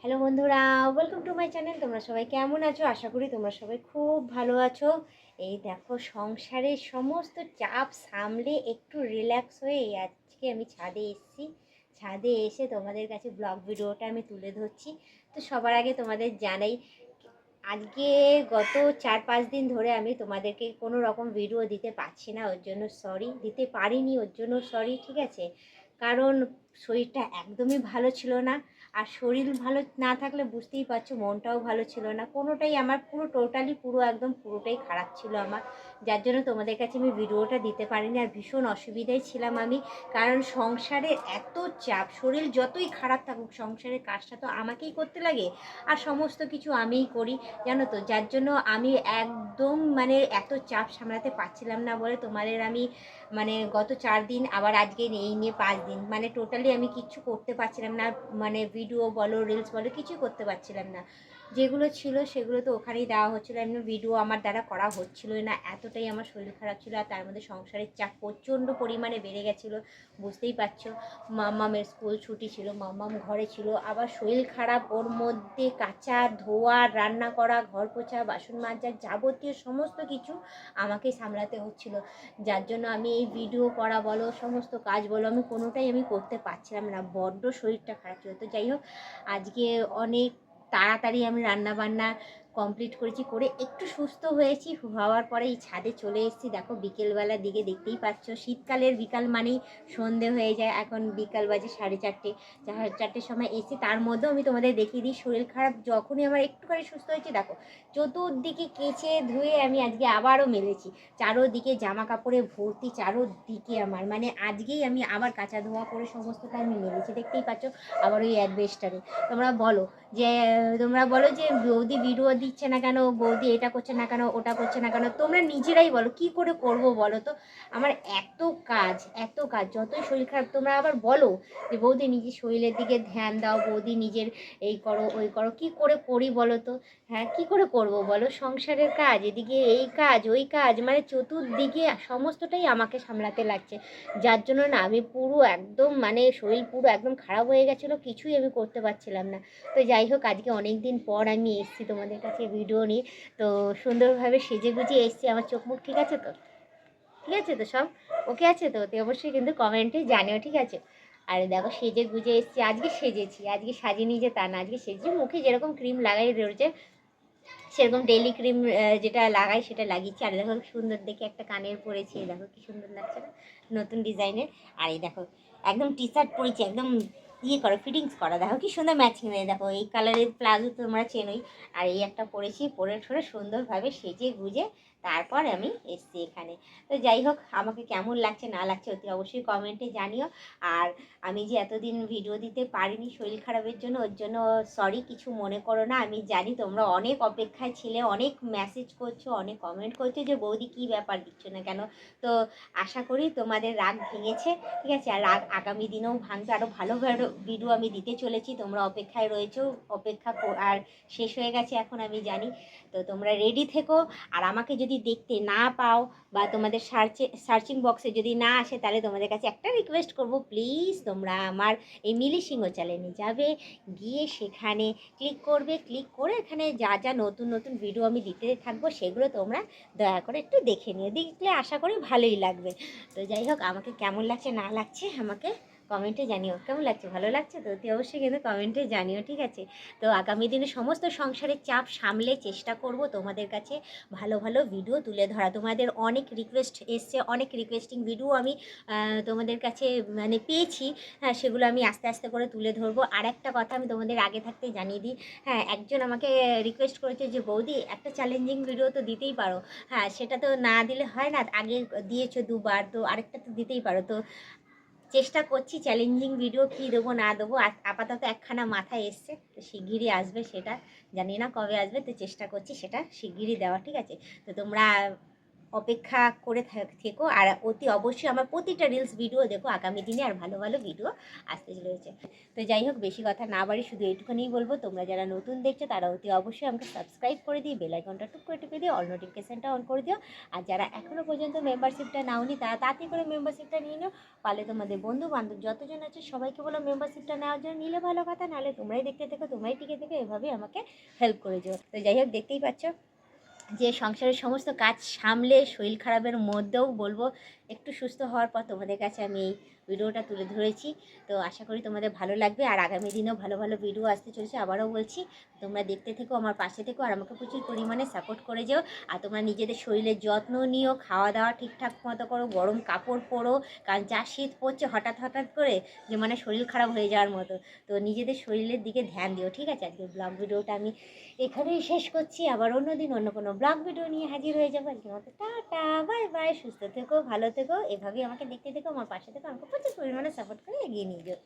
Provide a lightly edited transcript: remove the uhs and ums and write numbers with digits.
Hello বন্ধুরা, welcome to my channel. তোমরা সবাই কেমন আছো? আশা করি তোমরা সবাই খুব ভালো আছো। এই দেখো, সংসারের সমস্ত চাপ সামলে একটু রিল্যাক্স হয়ে আজকে আমি ছাদে এসেছি। ছাদে এসে তোমাদের কাছে ব্লগ ভিডিওটা আমি তুলে ধরছি। তো সবার আগে তোমাদের জানাই, আজকে গত 4-5 দিন ধরে আমি তোমাদেরকে কোনো রকম ভিডিও দিতে পারছি না, ওর জন্য সরি। দিতে পারিনি, ওর জন্য সরি, ঠিক আছে? কারণ শরীরটা একদমই ভালো ছিল না। আর শরীর ভালো না থাকলে বুঝতেই পারছো, মনটাও ভালো ছিল না। কোনোটাই আমার পুরোটাই খারাপ ছিল আমার। যার জন্য তোমাদের কাছে আমি ভিডিওটা দিতে পারিনি। আর ভীষণ অসুবিধায় ছিলাম আমি, কারণ সংসারে এত চাপ। শরীর যতই খারাপ থাকুক, সংসারের কাজটা তো আমাকেই করতে লাগে, আর সমস্ত কিছু আমিই করি, জানো তো। যার জন্য আমি একদম মানে এত চাপ সামলাতে পারছিলাম না বলে তোমাদের আমি মানে গত 4 দিন, আবার আজকে এই নিয়ে 5 দিন, মানে টোটালি আমি কিচ্ছু করতে পারছিলাম না। মানে ভিডিও বলো, রিলস বলো, কিছুই করতে পারছিলাম না। যেগুলো ছিল সেগুলো তো ওখানেই দেওয়া হচ্ছিলো, এমনি ভিডিও আমার দ্বারা করা হচ্ছিলোই না। এতটাই আমার শরীর খারাপ ছিল, আর তার মধ্যে সংসারের চাপ প্রচণ্ড পরিমাণে বেড়ে গেছিলো, বুঝতেই পারছো। মাম্মামের স্কুল ছুটি ছিল, মাম্মাম ঘরে ছিল, আবার শরীর খারাপ, ওর মধ্যে কাচা ধোয়া, রান্না করা, ঘর পোছা, বাসন মাজা, যাবতীয় সমস্ত কিছু আমাকেই সামলাতে হচ্ছিল। যার জন্য আমি এই ভিডিও করা বলো, সমস্ত কাজ বলো, আমি কোনোটাই আমি করতে পারছিলাম না, বড্ড শরীরটা খারাপ ছিল। তো যাই হোক, আজকে অনেক তাড়াতাড়ি আমি রান্না বান্না কমপ্লিট করেছি, করে একটু সুস্থ হয়েছি। হওয়ার পরে এই ছাদে চলে এসেছি। দেখো, বিকেলবেলার দিকে দেখতেই পাচ্ছ, শীতকালের বিকাল মানেই সন্ধে হয়ে যায়। এখন বিকাল বাজে 4:30, 4:30 সময় এসে, তার মধ্যেও আমি তোমাদের দেখিয়ে দিই, শরীর খারাপ যখনই আমার একটুখানি সুস্থ হয়েছে, দেখো চতুর্দিকে কেচে ধুয়ে আমি আজকে আবারও মেলেছি। চারোদিকে জামা কাপড়ে ভর্তি, চারোদিকে আমার, মানে আজকেই আমি আবার কাচা ধোয়া করে সমস্তটা আমি মেলেছি, দেখতেই পাচ্ছ। আবার ওই অ্যাডভেস্টারে যে তোমরা বলো যে বৌদি ভিডিও দিচ্ছে না কেন, বৌদি এটা করছে না কেন, ওটা করছে না কেন। তোমরা নিজেরাই বলো, কি করে করব বলো তো? আমার এত কাজ যতই শরীর খারাপ, তোমরা আবার বলো যে বৌদি নিজের শরীরের দিকে ধ্যান দাও, বৌদি নিজের এই করো ওই করো। কি করে করি বলো তো? হ্যাঁ, কি করে করব বলো? সংসারের কাজ, এদিকে এই কাজ ওই কাজ, মানে চতুর্দিকে সমস্তটাই আমাকে সামলাতে লাগছে। যার জন্য না আমি পুরো একদম, মানে শরীর পুরো একদম খারাপ হয়ে গেছিলো, কিছুই আমি করতে পারছিলাম না। তো যাই হোক, আজকে অনেক দিন পর আমি এসেছি তোমাদের কাছে ভিডিও নিয়ে। তো সুন্দরভাবে সেজে গুজিয়ে এসেছি। আমার চোখ মুখ ঠিক আছে তো? ঠিক আছে তো সব? ওকে আছে তো? তো অবশ্যই কিন্তু কমেন্টে জানিও, ঠিক আছে? আর দেখো, সেজে গুজে এসেছি, আজকে সেজেছি, আজকে সাজিনি যে তা না, আজকে সেজেছি। মুখে যেরকম ক্রিম লাগাই রয়েছে, সেরকম ডেইলি ক্রিম যেটা লাগাই সেটা লাগিয়েছি। আর দেখো, সুন্দর দেখে একটা কানের পরেছি, দেখো কি সুন্দর লাগছে না, নতুন ডিজাইনের। আর এই দেখো, একদম টি শার্ট পরেছি, একদম করা ফিটিংস করা, দেখো কি সুন্দর ম্যাচিং হয়ে। দেখো, এই কালারের প্লাজো তোমরা চেনোই। আর এই একটা পরেছি, পরে ঠরে সুন্দরভাবে সেজে গুজে তারপর আমি এসছি এখানে। তো যাই হোক, আমাকে কেমন লাগছে না লাগছে অতি অবশ্যই কমেন্টে জানিও। আর আমি যে এতদিন ভিডিও দিতে পারিনি শরীর খারাপের জন্য, ওর জন্য সরি, কিছু মনে করো না। আমি জানি তোমরা অনেক অপেক্ষায় ছিলে, অনেক মেসেজ করছো, অনেক কমেন্ট করছো যে বৌদি কী ব্যাপার, দিচ্ছ না কেন। তো আশা করি তোমাদের রাগ ভেঙেছে, ঠিক আছে? আর রাগ আগামী দিনেও ভাঙবে, আরও ভালো ভালো ভিডিও আমি দিতে চলেছি। তোমরা অপেক্ষায় রয়েছো, আর শেষ হয়ে গেছে এখন আমি জানি। তো তোমরা রেডি থেকো। আর আমাকে যদি দেখতে না পাও, বা তোমাদের সার্চিং বক্সে যদি না আসে, তাহলে তোমাদের কাছে একটা রিকোয়েস্ট করব, প্লিজ তোমরা আমার এই মিলি সিংহ চ্যানেলে যাবে, গিয়ে সেখানে ক্লিক করবে, ক্লিক করে এখানে যা যা নতুন নতুন ভিডিও আমি দিতে থাকবো, সেগুলো তোমরা দয়া করে একটু দেখে নিও। দেখলে আশা করি ভালোই লাগবে। তো যাই হোক, আমাকে কেমন লাগছে না লাগছে আমাকে কমেন্টে জানিও। কেমন লাগছে, ভালো লাগছে তো? তুই অবশ্যই কিন্তু কমেন্টে জানিও, ঠিক আছে? তো আগামী দিনে সমস্ত সংসারের চাপ সামলে চেষ্টা করব তোমাদের কাছে ভালো ভালো ভিডিও তুলে ধরা। তোমাদের অনেক রিকোয়েস্ট এসছে, অনেক রিকোয়েস্টিং ভিডিও আমি তোমাদের কাছে মানে পেয়েছি। হ্যাঁ, সেগুলো আমি আস্তে আস্তে করে তুলে ধরবো। আর একটা কথা আমি তোমাদের আগে থাকতেই জানিয়ে দিই, হ্যাঁ, একজন আমাকে রিকোয়েস্ট করেছে যে বৌদি একটা চ্যালেঞ্জিং ভিডিও তো দিতেই পারো। হ্যাঁ, সেটা তো না দিলে হয় না, আগে দিয়েছো দুবার, তো আরেকটা তো দিতেই পারো। তো চেষ্টা করছি, চ্যালেঞ্জিং ভিডিও কী দেবো না দেবো, আপাতত একখানা মাথায় এসছে, তো শিগগিরই আসবে সেটা। জানি না কবে আসবে, তো চেষ্টা করছি সেটা শিগগিরই দেওয়া, ঠিক আছে? তো তোমরা অপেক্ষা করে থেকো, আর অতি অবশ্যই আমার প্রতিটা রিলস ভিডিও দেখো, আগামী দিনে আর ভালো ভালো ভিডিও আসতে চলেছে। তো যাই হোক, বেশি কথা না বাড়ি শুধু এইটুখানিই বলবো, তোমরা যারা নতুন দেখছো তারা অতি অবশ্যই আমাকে সাবস্ক্রাইব করে দিই, বেল আইকনটা টুক করে টিপে দিও, অল নোটিফিকেশানটা অন করে দিও। আর যারা এখনও পর্যন্ত মেম্বারশিপটা নাওনি তারা তাড়াতাড়ি করে মেম্বারশিপটা নিয়ে নাও। পারলে তোমাদের বন্ধু বান্ধব যতজন আছে সবাইকে বলো মেম্বারশিপটা নেওয়ার জন্য, নিলে ভালো কথা, নাহলে তোমরাই দেখতে থেকো, তোমরাই টিকে থেকো, এভাবেই আমাকে হেল্প করে দিও। তো যাই হোক, দেখতেই পাচ্ছ যে সংসারের সমস্ত কাজ সামলে শরীর খারাপের মধ্যেও বলবো একটু সুস্থ হওয়ার পর তোমাদের কাছে আমি এই ভিডিওটা তুলে ধরেছি। তো আশা করি তোমাদের ভালো লাগবে, আর আগামী দিনেও ভালো ভালো ভিডিও আসতে চলেছে। আবারও বলছি, তোমরা দেখতে থেকো, আমার পাশে থেকো, আর আমাকে প্রচুর পরিমাণে সাপোর্ট করে যেও। আর তোমরা নিজেদের শরীরের যত্ন নিও, খাওয়া দাওয়া ঠিকঠাক মতো করো, গরম কাপড় পরো, কারণ যা শীত পড়ছে হঠাৎ হঠাৎ করে, যে মানে শরীর খারাপ হয়ে যাওয়ার মতো। তো নিজেদের শরীরের দিকে ধ্যান দিও, ঠিক আছে? আজকে ব্লগ ভিডিওটা আমি এখানেই শেষ করছি। আবার অন্যদিন অন্য কোনো ব্লগ ভিডিও নিয়ে হাজির হয়ে যাবো। আজকের মতো টাটা, বাই বাই, সুস্থ থেকো, ভালো থেকো, এভাবেই আমাকে দেখতে থেকো, আমার পাশে থেকো, আমাকে প্রচুর পরিমাণে সাপোর্ট করে এগিয়ে নিয়ে যাও।